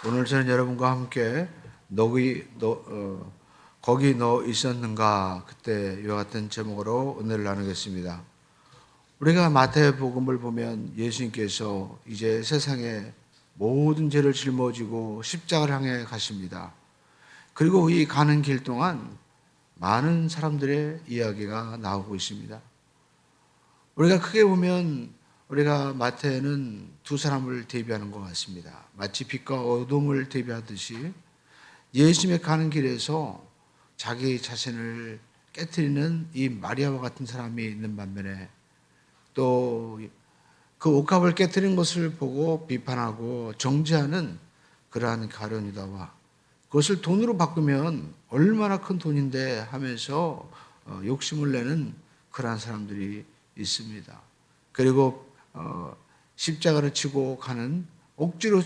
오늘 저는 여러분과 함께 거기 너 있었는가 그때 이와 같은 제목으로 은혜를 나누겠습니다. 우리가 마태복음을 보면 예수님께서 이제 세상의 모든 죄를 짊어지고 십자가를 향해 가십니다. 그리고 이 가는 길 동안 많은 사람들의 이야기가 나오고 있습니다. 우리가 크게 보면 우리가 마태는 두 사람을 대비하는 것 같습니다. 마치 빛과 어둠을 대비하듯이 예수님의 가는 길에서 자기 자신을 깨트리는 이 마리아와 같은 사람이 있는 반면에 또 그 옥합을 깨트린 것을 보고 비판하고 정죄하는 그러한 가룟 유다와 그것을 돈으로 바꾸면 얼마나 큰 돈인데 하면서 욕심을 내는 그러한 사람들이 있습니다. 그리고 십자가를 지고 가는 억지로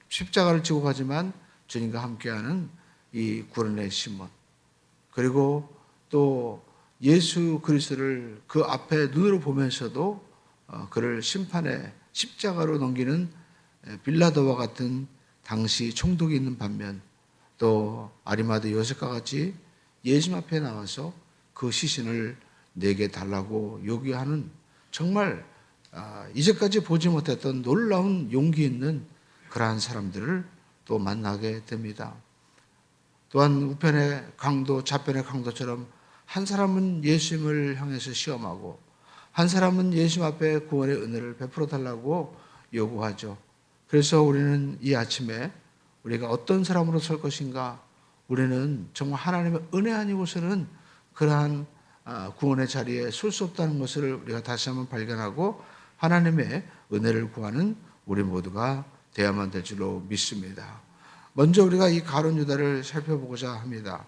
십자가를 지고 가지만 주님과 함께하는 이 구원의 시몬, 그리고 또 예수 그리스도를 그 앞에 눈으로 보면서도 그를 심판의 십자가로 넘기는 빌라도와 같은 당시 총독이 있는 반면 또 아리마대 요셉과 같이 예수님 앞에 나와서 그 시신을 내게 달라고 요구하는 정말 이제까지 보지 못했던 놀라운 용기 있는 그러한 사람들을 또 만나게 됩니다. 또한 우편의 강도, 좌편의 강도처럼 한 사람은 예수님을 향해서 시험하고 한 사람은 예수님 앞에 구원의 은혜를 베풀어 달라고 요구하죠. 그래서 우리는 이 아침에 우리가 어떤 사람으로 설 것인가, 우리는 정말 하나님의 은혜 아니고서는 그러한 구원의 자리에 설 수 없다는 것을 우리가 다시 한번 발견하고 하나님의 은혜를 구하는 우리 모두가 되어야만 될 줄로 믿습니다. 먼저 우리가 이 가룟 유다를 살펴보고자 합니다.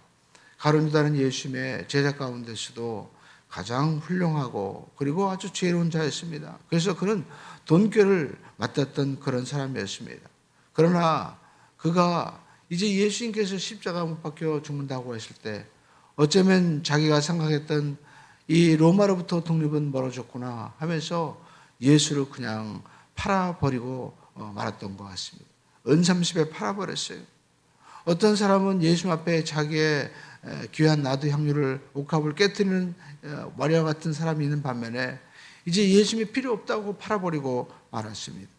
가룟 유다는 예수님의 제자 가운데서도 가장 훌륭하고 그리고 아주 지혜로운 자였습니다. 그래서 그는 돈꾀를 맡았던 그런 사람이었습니다. 그러나 그가 이제 예수님께서 십자가 못 박혀 죽는다고 했을 때 어쩌면 자기가 생각했던 이 로마로부터 독립은 멀어졌구나 하면서 예수를 그냥 팔아버리고 말았던 것 같습니다. 은삼십에 팔아버렸어요. 어떤 사람은 예수님 앞에 자기의 귀한 나드 향유를 옥합을 깨뜨리는 마리아 같은 사람이 있는 반면에 이제 예수님이 필요 없다고 팔아버리고 말았습니다.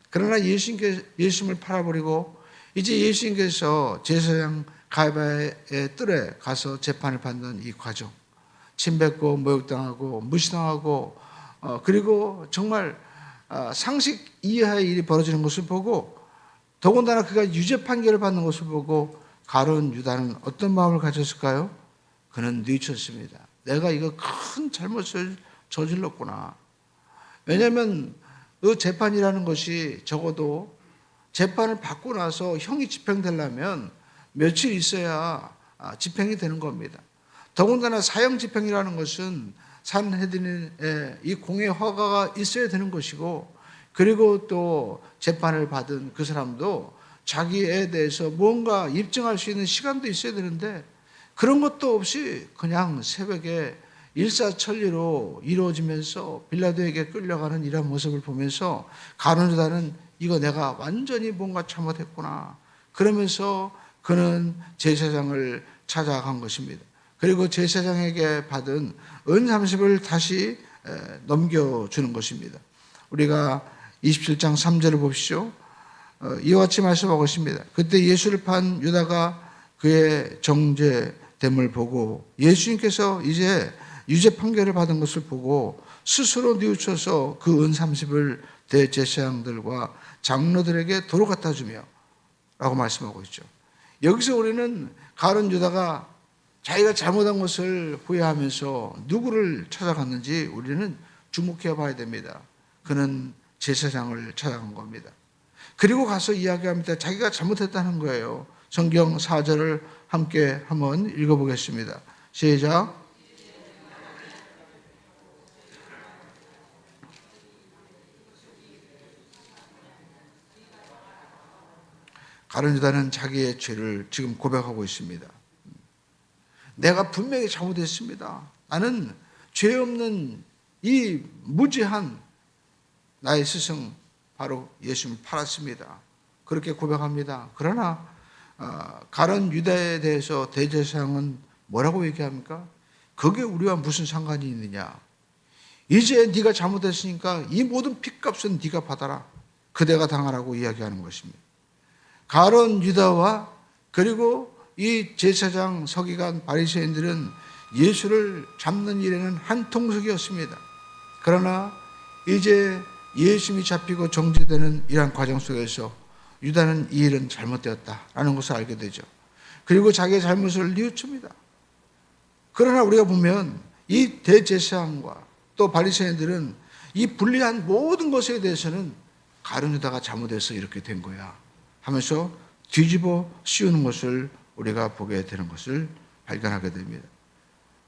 그러나 예수님을 팔아버리고 이제 예수님께서 제사장 가이바의 뜰에 가서 재판을 받는 이 과정, 침뱉고 모욕당하고 무시당하고 그리고 정말 상식 이하의 일이 벌어지는 것을 보고 더군다나 그가 유죄 판결을 받는 것을 보고 가룟 유다는 어떤 마음을 가졌을까요? 그는 뉘쳤습니다. 내가 이거 큰 잘못을 저질렀구나. 왜냐하면 그 재판이라는 것이 적어도 재판을 받고 나서 형이 집행되려면 며칠 있어야 집행이 되는 겁니다. 더군다나 사형 집행이라는 것은 산헤드린의 이 공의 허가가 있어야 되는 것이고 그리고 또 재판을 받은 그 사람도 자기에 대해서 뭔가 입증할 수 있는 시간도 있어야 되는데 그런 것도 없이 그냥 새벽에 일사천리로 이루어지면서 빌라도에게 끌려가는 이런 모습을 보면서 가룟 유다는 이거 내가 완전히 뭔가 잘못했구나. 그러면서 그는 제사장을 찾아간 것입니다. 그리고 제사장에게 받은 은30을 다시 넘겨주는 것입니다. 우리가 27장 3절을 보십시오. 이와 같이 말씀하고 있습니다. 그때 예수를 판 유다가 그의 정죄됨을 보고 예수님께서 이제 유죄 판결을 받은 것을 보고 스스로 뉘우쳐서 그 은30을 대제사장들과 장로들에게 도로 갖다 주며 라고 말씀하고 있죠. 여기서 우리는 가룟 유다가 자기가 잘못한 것을 후회하면서 누구를 찾아갔는지 우리는 주목해 봐야 됩니다. 그는 제사장을 찾아간 겁니다. 그리고 가서 이야기합니다. 자기가 잘못했다는 거예요. 성경 4절을 함께 한번 읽어보겠습니다. 시작. 가룟 유다는 자기의 죄를 지금 고백하고 있습니다. 내가 분명히 잘못했습니다. 나는 죄 없는 이 무지한 나의 스승 바로 예수님을 팔았습니다. 그렇게 고백합니다. 그러나 가룟 유다에 대해서 대제사장은 뭐라고 얘기합니까? 그게 우리와 무슨 상관이 있느냐? 이제 네가 잘못했으니까 이 모든 핏값은 네가 받아라. 그대가 당하라고 이야기하는 것입니다. 가룟 유다와 그리고 이 제사장 서기관 바리새인들은 예수를 잡는 일에는 한 통속이었습니다. 그러나 이제 예수님이 잡히고 정죄되는 이러한 과정 속에서 유다는 이 일은 잘못되었다라는 것을 알게 되죠. 그리고 자기의 잘못을 뉘우칩니다. 그러나 우리가 보면 이 대제사장과 또 바리새인들은 이 불리한 모든 것에 대해서는 가룟 유다가 잘못해서 이렇게 된 거야 하면서 뒤집어 씌우는 것을 우리가 보게 되는 것을 발견하게 됩니다.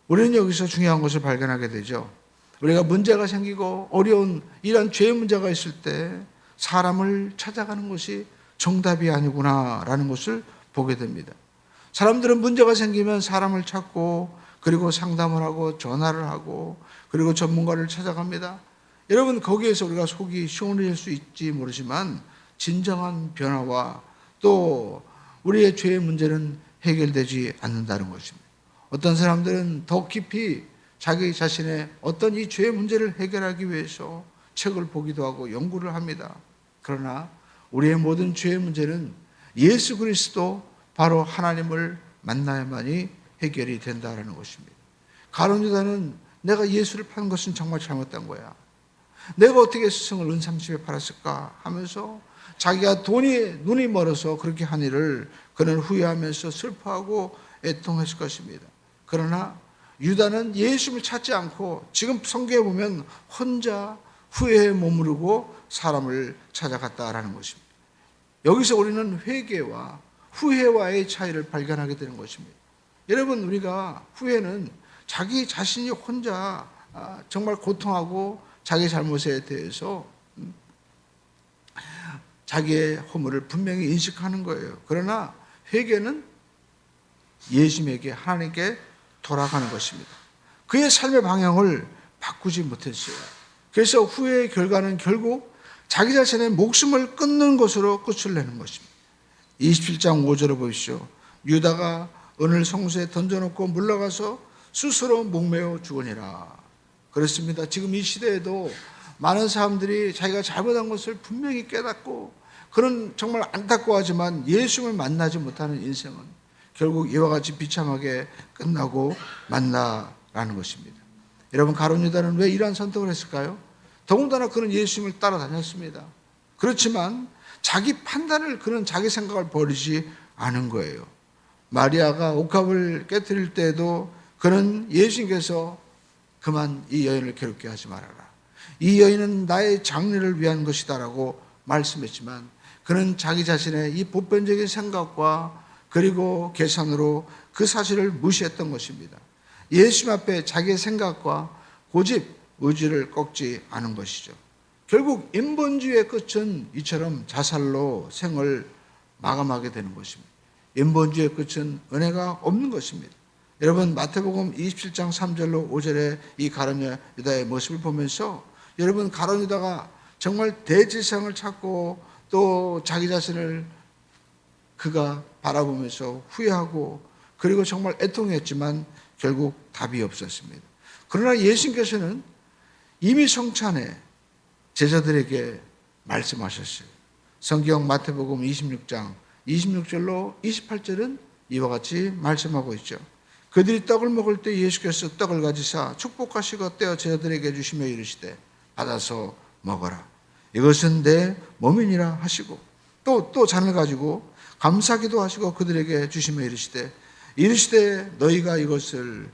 우리는 여기서 중요한 것을 발견하게 되죠. 우리가 문제가 생기고 어려운 이런 죄의 문제가 있을 때 사람을 찾아가는 것이 정답이 아니구나라는 것을 보게 됩니다. 사람들은 문제가 생기면 사람을 찾고 그리고 상담을 하고 전화를 하고 그리고 전문가를 찾아갑니다. 여러분, 거기에서 우리가 속이 시원해질 수 있지 모르지만 진정한 변화와 또 우리의 죄의 문제는 해결되지 않는다는 것입니다. 어떤 사람들은 더 깊이 자기 자신의 어떤 이 죄의 문제를 해결하기 위해서 책을 보기도 하고 연구를 합니다. 그러나 우리의 모든 죄의 문제는 예수 그리스도 바로 하나님을 만나야만이 해결이 된다는 것입니다. 가룟 유다는 내가 예수를 판 것은 정말 잘못된 거야. 내가 어떻게 스승을 은 30에 팔았을까 하면서 자기가 눈이 멀어서 그렇게 한 일을 그는 후회하면서 슬퍼하고 애통했을 것입니다. 그러나 유다는 예수를 찾지 않고 지금 성경에 보면 혼자 후회에 머무르고 사람을 찾아갔다라는 것입니다. 여기서 우리는 회개와 후회와의 차이를 발견하게 되는 것입니다. 여러분, 우리가 후회는 자기 자신이 혼자 정말 고통하고 자기 잘못에 대해서 자기의 허물을 분명히 인식하는 거예요. 그러나 회개는 예수님에게, 하나님께 돌아가는 것입니다. 그의 삶의 방향을 바꾸지 못했어요. 그래서 후회의 결과는 결국 자기 자신의 목숨을 끊는 것으로 끝을 내는 것입니다. 27장 5절을 보십시오. 유다가 은을 성소에 던져놓고 물러가서 스스로 목매어 죽으니라. 그렇습니다. 지금 이 시대에도 많은 사람들이 자기가 잘못한 것을 분명히 깨닫고 그런 정말 안타까워하지만 예수를 만나지 못하는 인생은 결국 이와 같이 비참하게 끝나고 만나라는 것입니다. 여러분, 가룟 유다는 왜 이러한 선택을 했을까요? 더군다나 그는 예수님을 따라다녔습니다. 그렇지만 자기 판단을, 그는 자기 생각을 버리지 않은 거예요. 마리아가 옥합을 깨뜨릴 때에도 그는 예수님께서 그만 이 여인을 괴롭게 하지 말아라. 이 여인은 나의 장래를 위한 것이다라고 말씀했지만 그는 자기 자신의 이 보편적인 생각과 그리고 계산으로 그 사실을 무시했던 것입니다. 예수님 앞에 자기의 생각과 고집, 의지를 꺾지 않은 것이죠. 결국 인본주의의 끝은 이처럼 자살로 생을 마감하게 되는 것입니다. 인본주의의 끝은 은혜가 없는 것입니다. 여러분, 마태복음 27장 3절로 5절에 이 가룟 유다의 모습을 보면서 여러분, 가룟 유다가 정말 대제사장을 찾고 또 자기 자신을 그가 바라보면서 후회하고 그리고 정말 애통했지만 결국 답이 없었습니다. 그러나 예수님께서는 이미 성찬에 제자들에게 말씀하셨어요. 성경 마태복음 26장 26절로 28절은 이와 같이 말씀하고 있죠. 그들이 떡을 먹을 때 예수께서 떡을 가지사 축복하시고 떼어 제자들에게 주시며 이르시되 받아서 먹어라. 이것은 내 몸이니라 하시고 또 잔을 가지고 감사기도 하시고 그들에게 주시며 이르시되 너희가 이것을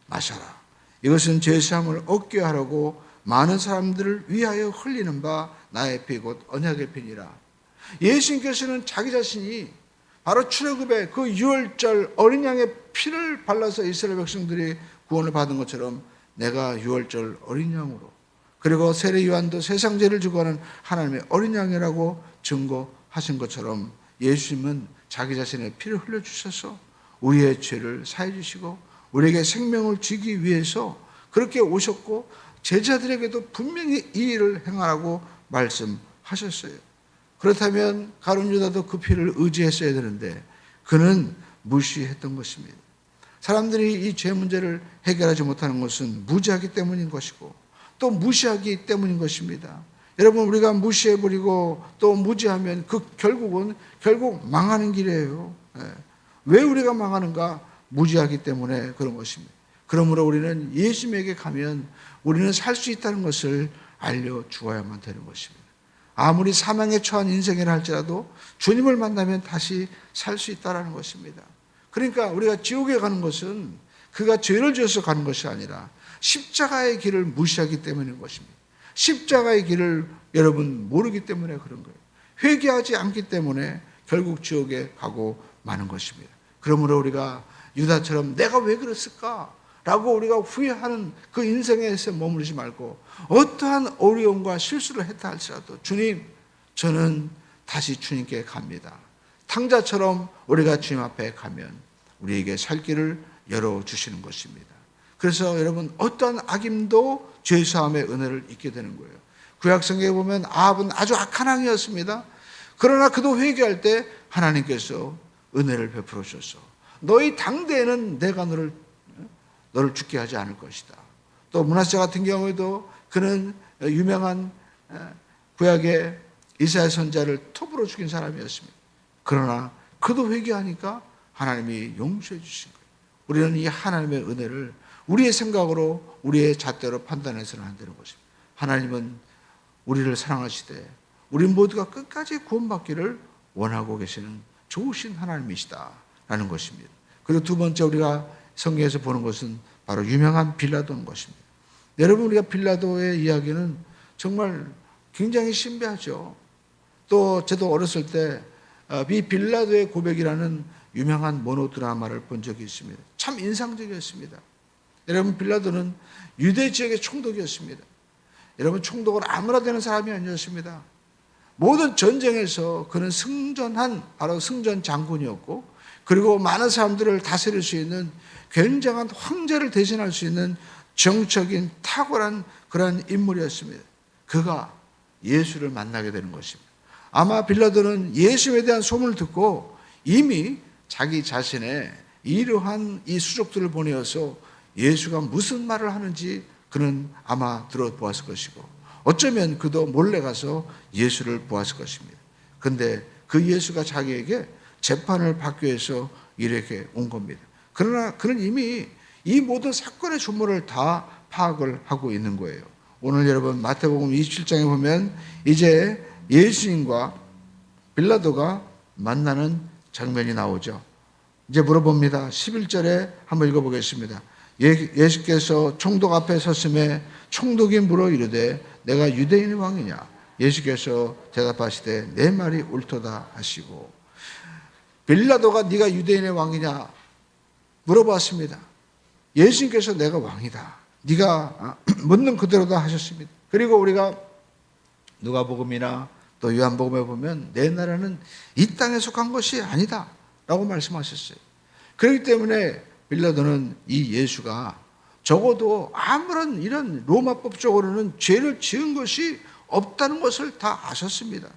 마셔라. 이것은 죄사함을 얻게 하려고 많은 사람들을 위하여 흘리는 바 나의 피 곧 언약의 피니라. 예수님께서는 자기 자신이 바로 출애굽의 그 유월절 어린 양의 피를 발라서 이스라엘 백성들이 구원을 받은 것처럼 내가 유월절 어린 양으로 그리고 세례 요한도 세상 죄를 지고 가는 하나님의 어린 양이라고 증거하신 것처럼 예수님은 자기 자신의 피를 흘려주셔서 우리의 죄를 사해 주시고 우리에게 생명을 주기 위해서 그렇게 오셨고 제자들에게도 분명히 이 일을 행하라고 말씀하셨어요. 그렇다면 가룟 유다도 그 피를 의지했어야 되는데 그는 무시했던 것입니다. 사람들이 이 죄 문제를 해결하지 못하는 것은 무지하기 때문인 것이고 또 무시하기 때문인 것입니다. 여러분, 우리가 무시해버리고 또 무지하면 결국 망하는 길이에요. 왜 우리가 망하는가? 무지하기 때문에 그런 것입니다. 그러므로 우리는 예수님에게 가면 우리는 살 수 있다는 것을 알려주어야만 되는 것입니다. 아무리 사망에 처한 인생이라 할지라도 주님을 만나면 다시 살 수 있다는 것입니다. 그러니까 우리가 지옥에 가는 것은 그가 죄를 지어서 가는 것이 아니라 십자가의 길을 무시하기 때문인 것입니다. 십자가의 길을 여러분 모르기 때문에 그런 거예요. 회개하지 않기 때문에 결국 지옥에 가고 마는 것입니다. 그러므로 우리가 유다처럼 내가 왜 그랬을까? 라고 우리가 후회하는 그 인생에서 머무르지 말고 어떠한 어려움과 실수를 했다 할지라도 주님, 저는 다시 주님께 갑니다. 탕자처럼 우리가 주님 앞에 가면 우리에게 살 길을 열어주시는 것입니다. 그래서 여러분, 어떠한 악임도 죄사함의 은혜를 잊게 되는 거예요. 구약성경에 보면 아합은 아주 악한 왕이었습니다. 그러나 그도 회개할 때 하나님께서 은혜를 베풀어 주셔서 너희 당대에는 내가 너를 죽게 하지 않을 것이다. 또 므낫세 같은 경우에도 그는 유명한 구약의 이사야 선지자를 톱으로 죽인 사람이었습니다. 그러나 그도 회개하니까 하나님이 용서해 주신 거예요. 우리는 이 하나님의 은혜를 우리의 생각으로 우리의 잣대로 판단해서는 안 되는 것입니다. 하나님은 우리를 사랑하시되 우리 모두가 끝까지 구원받기를 원하고 계시는 좋으신 하나님이시다라는 것입니다. 그리고 두 번째 우리가 성경에서 보는 것은 바로 유명한 빌라도인 것입니다. 여러분, 우리가 빌라도의 이야기는 정말 굉장히 신비하죠. 또 저도 어렸을 때 이 빌라도의 고백이라는 유명한 모노드라마를 본 적이 있습니다. 참 인상적이었습니다. 여러분, 빌라도는 유대 지역의 총독이었습니다. 여러분, 총독은 아무나 되는 사람이 아니었습니다. 모든 전쟁에서 그는 승전한 바로 승전 장군이었고, 그리고 많은 사람들을 다스릴 수 있는 굉장한 황제를 대신할 수 있는 정적인 탁월한 그런 인물이었습니다. 그가 예수를 만나게 되는 것입니다. 아마 빌라도는 예수에 대한 소문을 듣고 이미 자기 자신의 이러한 이 수족들을 보내어서 예수가 무슨 말을 하는지 그는 아마 들어보았을 것이고, 어쩌면 그도 몰래 가서 예수를 보았을 것입니다. 그런데 그 예수가 자기에게 재판을 받기 위해서 이렇게 온 겁니다. 그러나 그는 이미 이 모든 사건의 전모를 다 파악을 하고 있는 거예요. 오늘 여러분 마태복음 27장에 보면 이제 예수님과 빌라도가 만나는 장면이 나오죠. 이제 물어봅니다. 11절에 한번 읽어보겠습니다. 예수께서 총독 앞에 섰음에 총독이 물어 이르되 내가 유대인의 왕이냐? 예수께서 대답하시되 내 말이 옳도다 하시고, 빌라도가 네가 유대인의 왕이냐 물어봤습니다. 예수님께서 내가 왕이다, 네가 묻는 그대로다 하셨습니다. 그리고 우리가 누가복음이나 또 요한복음에 보면 내 나라는 이 땅에 속한 것이 아니다 라고 말씀하셨어요. 그렇기 때문에 빌라도는 이 예수가 적어도 아무런 이런 로마법적으로는 죄를 지은 것이 없다는 것을 다 아셨습니다.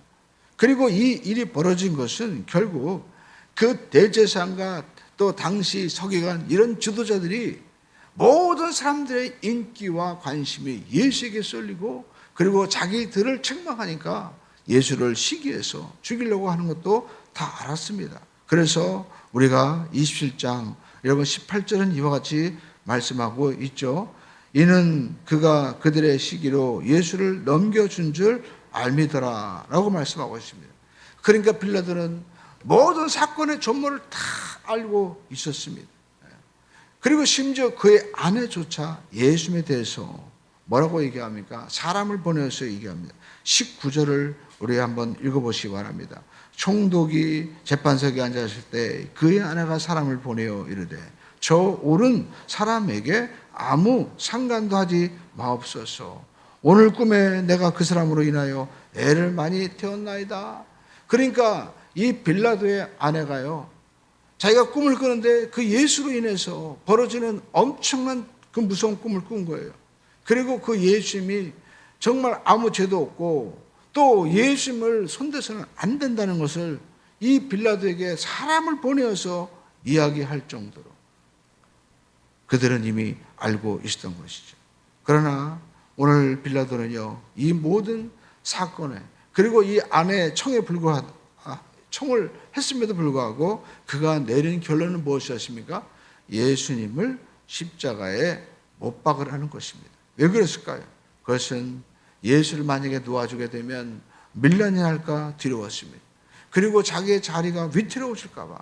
그리고 이 일이 벌어진 것은 결국 그 대제사장과 또 당시 서기관 이런 지도자들이 모든 사람들의 인기와 관심이 예수에게 쏠리고, 그리고 자기들을 책망하니까 예수를 시기해서 죽이려고 하는 것도 다 알았습니다. 그래서 우리가 27장 여러분 18절은 이와 같이 말씀하고 있죠. 이는 그가 그들의 시기로 예수를 넘겨준 줄 알미더라 라고 말씀하고 있습니다. 그러니까 빌라도는 모든 사건의 전모를 다 알고 있었습니다. 그리고 심지어 그의 아내조차 예수님에 대해서 뭐라고 얘기합니까? 사람을 보내서 얘기합니다. 19절을 우리 한번 읽어보시기 바랍니다. 총독이 재판석에 앉았을 때 그의 아내가 사람을 보내어 이르되 저 옳은 사람에게 아무 상관도 하지 마옵소서. 오늘 꿈에 내가 그 사람으로 인하여 애를 많이 태웠나이다. 그러니까 이 빌라도의 아내가요, 자기가 꿈을 꾸는데 그 예수로 인해서 벌어지는 엄청난 그 무서운 꿈을 꾼 거예요. 그리고 그 예수님이 정말 아무 죄도 없고 또 예수님을 손대서는 안 된다는 것을 이 빌라도에게 사람을 보내어서 이야기할 정도로 그들은 이미 알고 있었던 것이죠. 그러나 오늘 빌라도는요, 이 모든 사건에, 그리고 이 아내의 청을 했음에도 불구하고 그가 내린 결론은 무엇이었습니까? 예수님을 십자가에 못 박으라는 것입니다. 왜 그랬을까요? 그것은 예수를 만약에 놓아주게 되면 밀란이 날까 두려웠습니다. 그리고 자기의 자리가 위태로워질까 봐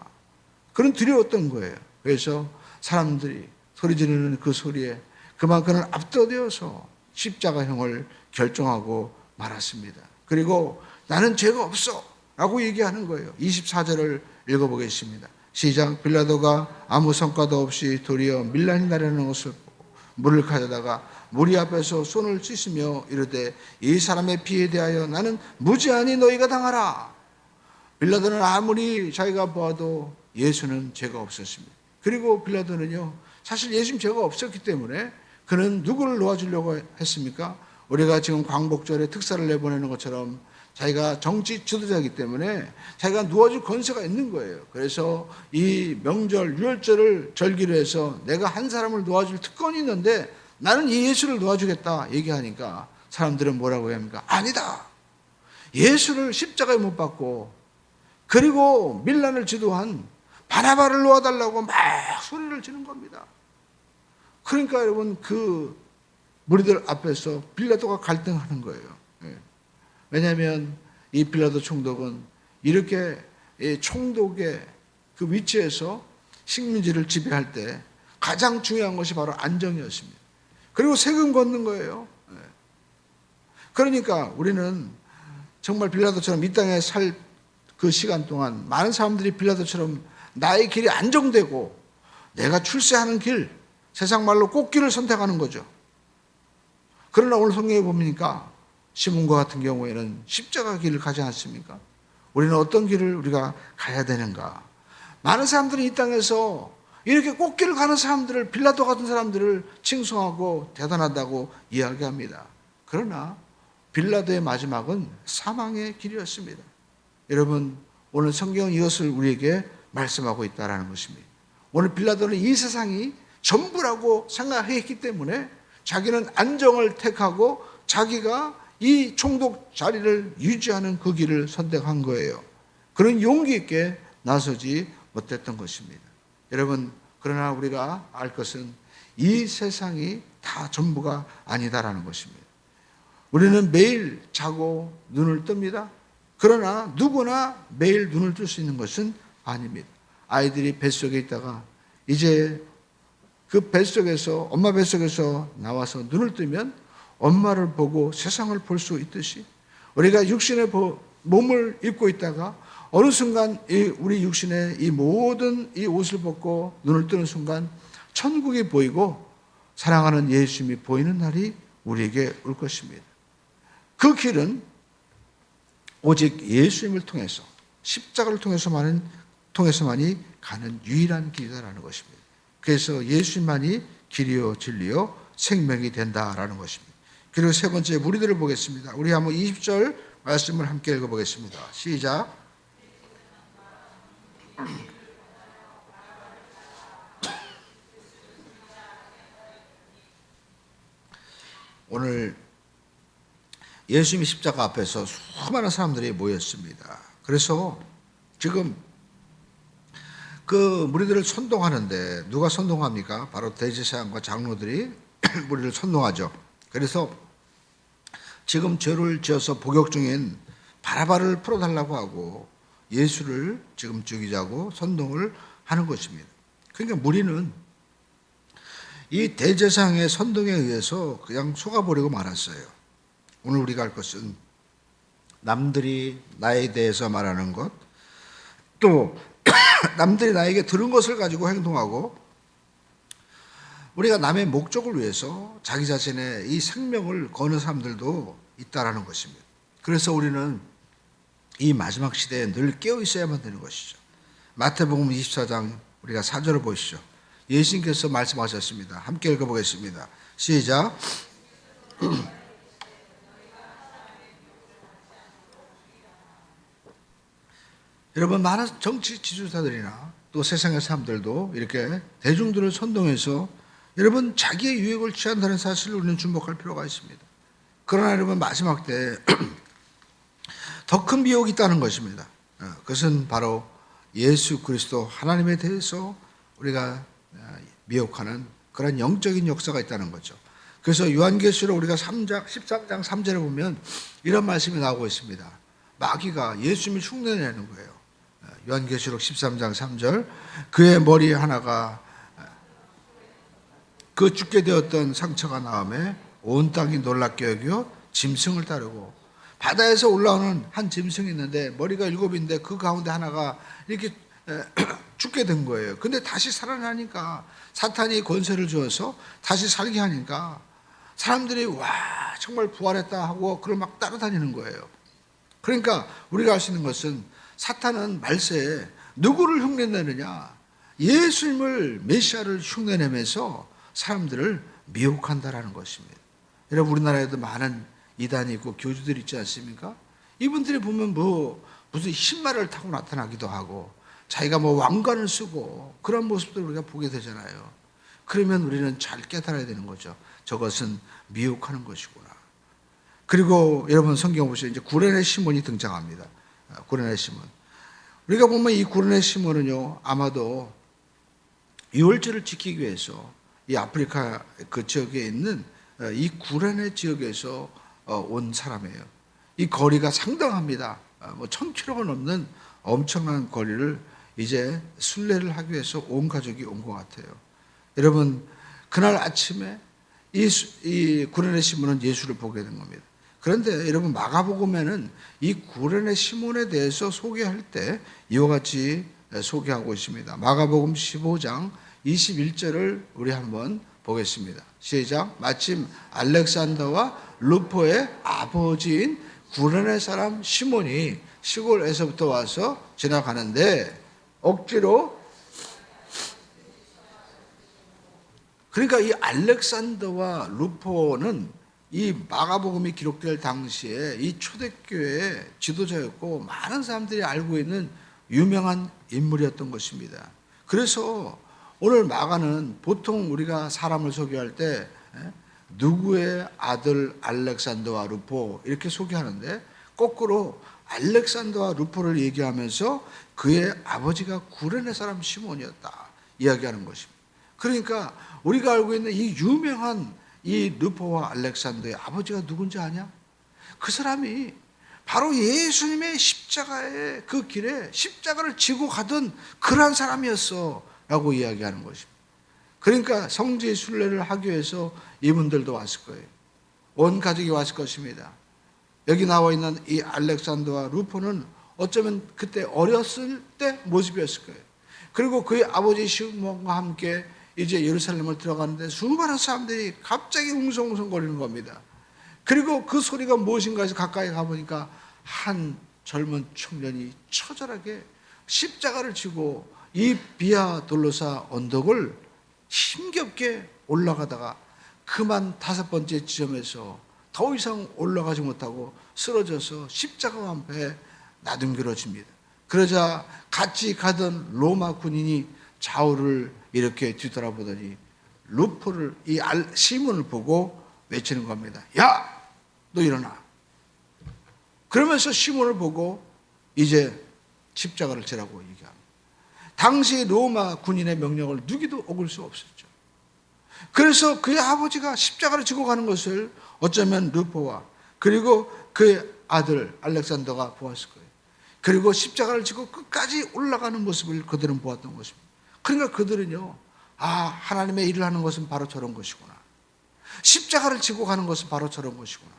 그런 두려웠던 거예요. 그래서 사람들이 소리 지르는 그 소리에 그만큼은 압도되어서 십자가형을 결정하고 말았습니다. 그리고 나는 죄가 없어 라고 얘기하는 거예요. 24절을 읽어보겠습니다. 시작. 빌라도가 아무 성과도 없이 도리어 밀란이 나려는 것을 보고 물을 가져다가 무리 앞에서 손을 씻으며 이르되 이 사람의 피에 대하여 나는 무죄하니 너희가 당하라. 빌라도는 아무리 자기가 보아도 예수는 죄가 없었습니다. 그리고 빌라도는요, 사실 예수님 죄가 없었기 때문에 그는 누구를 놓아주려고 했습니까? 우리가 지금 광복절에 특사를 내보내는 것처럼 자기가 정치 지도자이기 때문에 자기가 놓아줄 권세가 있는 거예요. 그래서 이 명절, 유월절을 절기로 해서 내가 한 사람을 놓아줄 특권이 있는데 나는 이 예수를 놓아주겠다 얘기하니까 사람들은 뭐라고 합니까? 아니다. 예수를 십자가에 못 박고 그리고 밀란을 지도한 바나바를 놓아달라고 막 소리를 지는 겁니다. 그러니까 여러분 그 무리들 앞에서 빌라도가 갈등하는 거예요. 왜냐하면 이 빌라도 총독은 이렇게 총독의 그 위치에서 식민지를 지배할 때 가장 중요한 것이 바로 안정이었습니다. 그리고 세금 걷는 거예요. 그러니까 우리는 정말 빌라도처럼 이 땅에 살 그 시간 동안 많은 사람들이 빌라도처럼 나의 길이 안정되고 내가 출세하는 길, 세상 말로 꽃길을 선택하는 거죠. 그러나 오늘 성경에 보니까 시몬과 같은 경우에는 십자가 길을 가지 않습니까? 우리는 어떤 길을 우리가 가야 되는가? 많은 사람들이 이 땅에서 이렇게 꽃길을 가는 사람들을, 빌라도 같은 사람들을 칭송하고 대단하다고 이야기합니다. 그러나 빌라도의 마지막은 사망의 길이었습니다. 여러분, 오늘 성경은 이것을 우리에게 말씀하고 있다는 것입니다. 오늘 빌라도는 이 세상이 전부라고 생각했기 때문에 자기는 안정을 택하고 자기가 이 총독 자리를 유지하는 그 길을 선택한 거예요. 그런 용기 있게 나서지 못했던 것입니다. 여러분, 그러나 우리가 알 것은 이 세상이 다 전부가 아니다라는 것입니다. 우리는 매일 자고 눈을 뜹니다. 그러나 누구나 매일 눈을 뜰 수 있는 것은 아닙니다. 아이들이 뱃속에 있다가 이제 그 뱃속에서, 엄마 뱃속에서 나와서 눈을 뜨면 엄마를 보고 세상을 볼 수 있듯이 우리가 육신의 몸을 입고 있다가 어느 순간 우리 육신의 이 모든 이 옷을 벗고 눈을 뜨는 순간 천국이 보이고 사랑하는 예수님이 보이는 날이 우리에게 올 것입니다. 그 길은 오직 예수님을 통해서, 십자가를 통해서만이 가는 유일한 길이라는 것입니다. 그래서 예수님만이 길이요 진리요 생명이 된다라는 것입니다. 그리고 세 번째 무리들을 보겠습니다. 우리 한번 20절 말씀을 함께 읽어보겠습니다. 시작. 오늘 예수님이 십자가 앞에서 수많은 사람들이 모였습니다. 그래서 지금 그 무리들을 선동하는데 누가 선동합니까? 바로 대제사장과 장로들이 무리를 선동하죠. 그래서 지금 죄를 지어서 복역 중인 바라바를 풀어달라고 하고 예수를 지금 죽이자고 선동을 하는 것입니다. 그러니까 무리는 이 대제사장의 선동에 의해서 그냥 속아버리고 말았어요. 오늘 우리가 할 것은 남들이 나에 대해서 말하는 것, 또 남들이 나에게 들은 것을 가지고 행동하고 우리가 남의 목적을 위해서 자기 자신의 이 생명을 거는 사람들도 있다라는 것입니다. 그래서 우리는 이 마지막 시대에 늘 깨어 있어야만 되는 것이죠. 마태복음 24장 우리가 4절을 보시죠. 예수님께서 말씀하셨습니다. 함께 읽어보겠습니다. 시작. 여러분, 많은 정치 지도자들이나 또 세상의 사람들도 이렇게 대중들을 선동해서 여러분 자기의 유익을 취한다는 사실을 우리는 주목할 필요가 있습니다. 그러나 여러분, 마지막 때 더 큰 미혹이 있다는 것입니다. 그것은 바로 예수 그리스도 하나님에 대해서 우리가 미혹하는 그런 영적인 역사가 있다는 거죠. 그래서 요한계시록 우리가 13장 3절에 보면 이런 말씀이 나오고 있습니다. 마귀가 예수님을 흉내내는 거예요. 요한계시록 13장 3절, 그의 머리 하나가 그 죽게 되었던 상처가 나음에 온 땅이 놀랍게 여겨 짐승을 따르고, 바다에서 올라오는 한 짐승이 있는데 머리가 7인데 그 가운데 하나가 이렇게 죽게 된 거예요. 근데 다시 살아나니까, 사탄이 권세를 주어서 다시 살게 하니까 사람들이 와 정말 부활했다 하고 그걸 막 따라다니는 거예요. 그러니까 우리가 알 수 있는 것은 사탄은 말세에 누구를 흉내내느냐, 예수님을 메시아를 흉내내면서 사람들을 미혹한다라는 것입니다. 여러분, 우리나라에도 많은 이단이 있고 교주들이 있지 않습니까? 이분들이 보면 무슨 흰말을 타고 나타나기도 하고 자기가 왕관을 쓰고 그런 모습들을 우리가 보게 되잖아요. 그러면 우리는 잘 깨달아야 되는 거죠. 저것은 미혹하는 것이구나. 그리고 여러분, 성경 보시면 이제 구레네 시몬이 등장합니다. 구레네 시몬. 우리가 보면 이 구레네 시몬은요, 아마도 유월절을 지키기 위해서 이 아프리카 그 지역에 있는 이 구레네 지역에서 온 사람이에요. 이 거리가 상당합니다. 1000km가 넘는 엄청난 거리를 이제 순례를 하기 위해서 온 가족이 온 것 같아요. 여러분, 그날 아침에 이 구레네 시몬은 예수를 보게 된 겁니다. 그런데 여러분, 마가복음에는 이 구레네 시몬에 대해서 소개할 때 이와 같이 소개하고 있습니다. 마가복음 15장 21절을 우리 한번 보겠습니다. 시작. 마침 알렉산더와 루포의 아버지인 구레네 사람 시몬이 시골에서부터 와서 지나가는데 억지로, 그러니까 이 알렉산더와 루포는 이 마가복음이 기록될 당시에 이 초대교회의 지도자였고 많은 사람들이 알고 있는 유명한 인물이었던 것입니다. 그래서 오늘 마가는 보통 우리가 사람을 소개할 때 누구의 아들 알렉산더와 루포 이렇게 소개하는데, 거꾸로 알렉산더와 루포를 얘기하면서 그의 아버지가 구레네 사람 시몬이었다 이야기하는 것입니다. 그러니까 우리가 알고 있는 이 유명한 이 루포와 알렉산더의 아버지가 누군지 아냐? 그 사람이 바로 예수님의 십자가의 그 길에 십자가를 지고 가던 그러한 사람이었어 라고 이야기하는 것입니다. 그러니까 성지 순례를 하기 위해서 이분들도 왔을 거예요. 온 가족이 왔을 것입니다. 여기 나와 있는 이 알렉산더와 루포는 어쩌면 그때 어렸을 때 모습이었을 거예요. 그리고 그의 아버지 시몬과 함께 이제 예루살렘을 들어가는데 수많은 사람들이 갑자기 웅성웅성거리는 겁니다. 그리고 그 소리가 무엇인가 해서 가까이 가보니까 한 젊은 청년이 처절하게 십자가를 지고 이 비아 돌로사 언덕을 힘겹게 올라가다가 그만 5번째 지점에서 더 이상 올라가지 못하고 쓰러져서 십자가 앞에 나둥결어집니다. 그러자 같이 가던 로마 군인이 좌우를 이렇게 뒤돌아보더니 루포를, 이 시몬을 보고 외치는 겁니다. 야, 너 일어나. 그러면서 시몬을 보고 이제 십자가를 지라고 얘기합니다. 당시 로마 군인의 명령을 누구도 어길 수 없었죠. 그래서 그의 아버지가 십자가를 지고 가는 것을 어쩌면 루포와 그리고 그의 아들 알렉산더가 보았을 거예요. 그리고 십자가를 지고 끝까지 올라가는 모습을 그들은 보았던 것입니다. 그러니까 그들은요, 하나님의 일을 하는 것은 바로 저런 것이구나. 십자가를 지고 가는 것은 바로 저런 것이구나.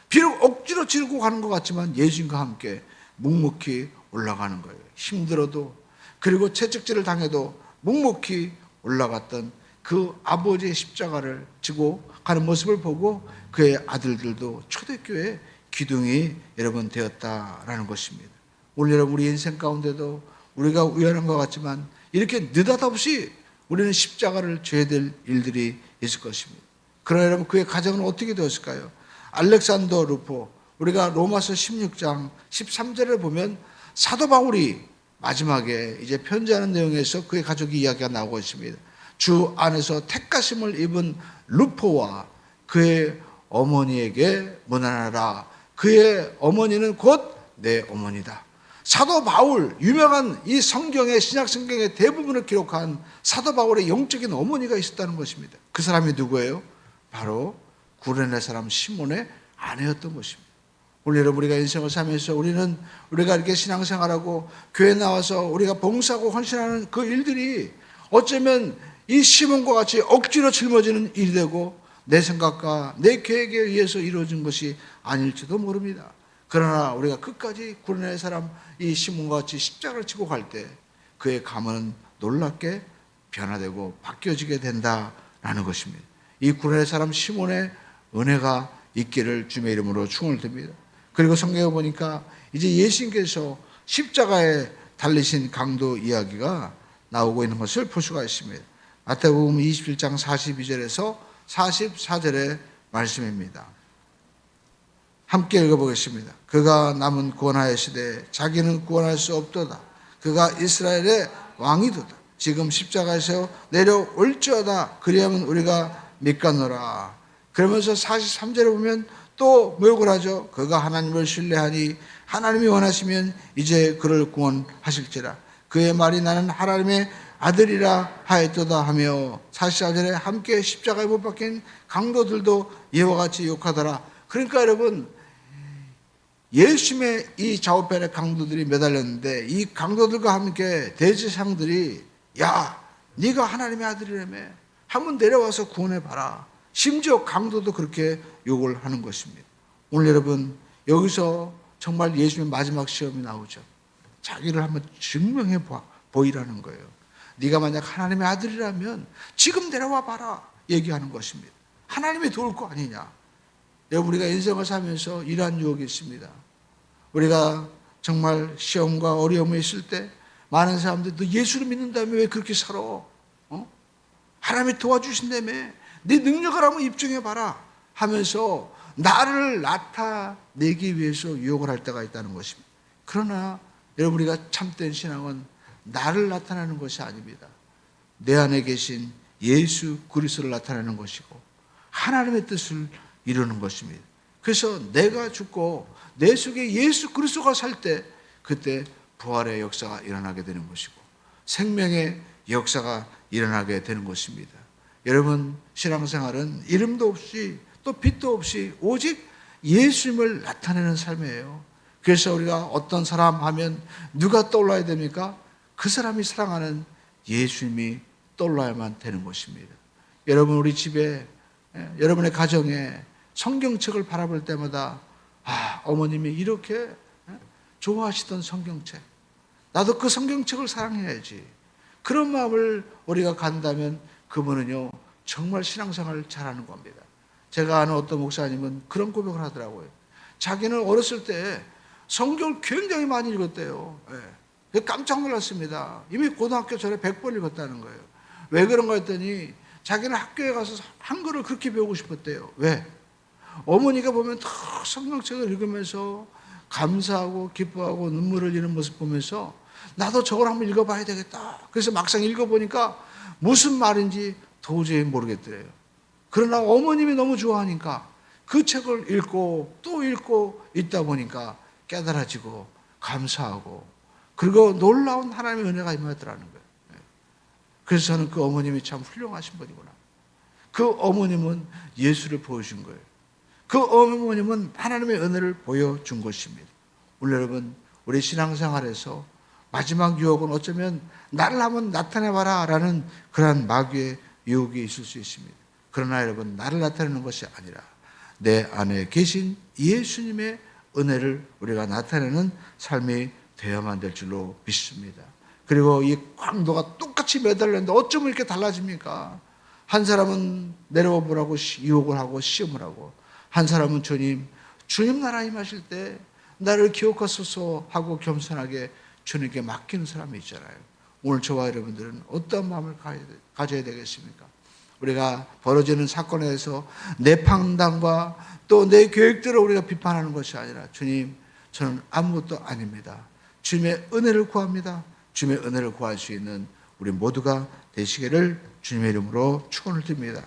비록 억지로 지고 가는 것 같지만 예수님과 함께 묵묵히 올라가는 거예요. 힘들어도, 그리고 채찍질을 당해도 묵묵히 올라갔던 그 아버지의 십자가를 지고 가는 모습을 보고 그의 아들들도 초대교회 기둥이 여러분 되었다라는 것입니다. 오늘 여러분, 우리 인생 가운데도 우리가 우연한 것 같지만 이렇게 느닷없이 우리는 십자가를 져야 될 일들이 있을 것입니다. 그러나 여러분, 그의 가정은 어떻게 되었을까요? 알렉산더 루포, 우리가 로마서 16장 13절을 보면 사도 바울이 마지막에 이제 편지하는 내용에서 그의 가족의 이야기가 나오고 있습니다. 주 안에서 택가심을 입은 루포와 그의 어머니에게 문안하라. 그의 어머니는 곧 내 어머니다. 사도 바울, 유명한 이 성경의 신약 성경의 대부분을 기록한 사도 바울의 영적인 어머니가 있었다는 것입니다. 그 사람이 누구예요? 바로 구레네 사람 시몬의 아내였던 것입니다. 오늘 여러분, 우리가 인생을 살면서 우리가 이렇게 신앙생활하고 교회 나와서 우리가 봉사하고 헌신하는 그 일들이 어쩌면 이 시몬과 같이 억지로 짊어지는 일이 되고 내 생각과 내 계획에 의해서 이루어진 것이 아닐지도 모릅니다. 그러나 우리가 끝까지 구레네 사람 이 시몬과 같이 십자가를 지고 갈 때 그의 가문은 놀랍게 변화되고 바뀌어지게 된다라는 것입니다. 이 구레네 사람 시몬의 은혜가 있기를 주님의 이름으로 축원을 드립니다. 그리고 성경에 보니까 이제 예수님께서 십자가에 달리신 강도 이야기가 나오고 있는 것을 볼 수가 있습니다. 마태복음 27장 42절에서 44절의 말씀입니다. 함께 읽어보겠습니다. 그가 남은 구원하였으되 자기는 구원할 수 없도다. 그가 이스라엘의 왕이도다. 지금 십자가에서 내려올지어다. 그리하면 우리가 믿겠노라. 그러면서 43절에 보면 또 모욕을 하죠. 그가 하나님을 신뢰하니 하나님이 원하시면 이제 그를 구원하실지라. 그의 말이 나는 하나님의 아들이라 하였도다 하며 44절에 함께 십자가에 못 박힌 강도들도 이와 같이 욕하더라. 그러니까 여러분, 예수님의 이 좌우편에 강도들이 매달렸는데 이 강도들과 함께 대제사장들이 야, 네가 하나님의 아들이라며 한번 내려와서 구원해봐라. 심지어 강도도 그렇게 욕을 하는 것입니다. 오늘 여러분, 여기서 정말 예수님의 마지막 시험이 나오죠. 자기를 한번 증명해 보이라는 거예요. 네가 만약 하나님의 아들이라면 지금 내려와 봐라 얘기하는 것입니다. 하나님이 도울 거 아니냐. 여러분, 우리가 인생을 살면서 이러한 유혹이 있습니다. 우리가 정말 시험과 어려움이 있을 때 많은 사람들이 너 예수를 믿는다며 왜 그렇게 살아? 하나님이 도와주신다며 네 능력을 한번 입증해봐라 하면서 나를 나타내기 위해서 유혹을 할 때가 있다는 것입니다. 그러나 여러분, 우리가 참된 신앙은 나를 나타내는 것이 아닙니다. 내 안에 계신 예수 그리스도를 나타내는 것이고 하나님의 뜻을 이루는 것입니다. 그래서 내가 죽고 내 속에 예수 그리스도가 살 때 그때 부활의 역사가 일어나게 되는 것이고 생명의 역사가 일어나게 되는 것입니다. 여러분, 신앙생활은 이름도 없이 또 빛도 없이 오직 예수님을 나타내는 삶이에요. 그래서 우리가 어떤 사람 하면 누가 떠올라야 됩니까? 그 사람이 사랑하는 예수님이 떠올라야만 되는 것입니다. 여러분, 우리 집에, 여러분의 가정에 성경책을 바라볼 때마다 어머님이 이렇게 좋아하시던 성경책, 나도 그 성경책을 사랑해야지. 그런 마음을 우리가 간다면 그분은요 정말 신앙생활을 잘하는 겁니다. 제가 아는 어떤 목사님은 그런 고백을 하더라고요. 자기는 어렸을 때 성경을 굉장히 많이 읽었대요. 깜짝 놀랐습니다. 이미 고등학교 전에 100번 읽었다는 거예요. 왜 그런가 했더니 자기는 학교에 가서 한글을 그렇게 배우고 싶었대요. 왜? 어머니가 보면 다 성경책을 읽으면서 감사하고 기뻐하고 눈물을 흘리는 모습 보면서 나도 저걸 한번 읽어봐야 되겠다. 그래서 막상 읽어보니까 무슨 말인지 도저히 모르겠더래요. 그러나 어머님이 너무 좋아하니까 그 책을 읽고 또 읽고 있다 보니까 깨달아지고 감사하고 그리고 놀라운 하나님의 은혜가 임하더라는 거예요. 그래서 저는 그 어머님이 참 훌륭하신 분이구나. 그 어머님은 예수를 보여준 거예요. 그 어머님은 하나님의 은혜를 보여준 것입니다. 오늘 여러분, 우리 신앙생활에서 마지막 유혹은 어쩌면 나를 한번 나타내봐라 라는 그러한 마귀의 유혹이 있을 수 있습니다. 그러나 여러분, 나를 나타내는 것이 아니라 내 안에 계신 예수님의 은혜를 우리가 나타내는 삶이 되어야만 될 줄로 믿습니다. 그리고 이 강도가 똑같이 매달렸는데 어쩌면 이렇게 달라집니까? 한 사람은 내려와 보라고 유혹을 하고 시험을 하고, 한 사람은 주님 나라 임하실 때 나를 기억하소서 하고 겸손하게 주님께 맡기는 사람이 있잖아요. 오늘 저와 여러분들은 어떤 마음을 가져야 되겠습니까? 우리가 벌어지는 사건에 대해서 내 판단과 또 내 계획들을 우리가 비판하는 것이 아니라 주님, 저는 아무것도 아닙니다. 주님의 은혜를 구합니다. 주님의 은혜를 구할 수 있는 우리 모두가 되시기를 주님의 이름으로 축원을 드립니다.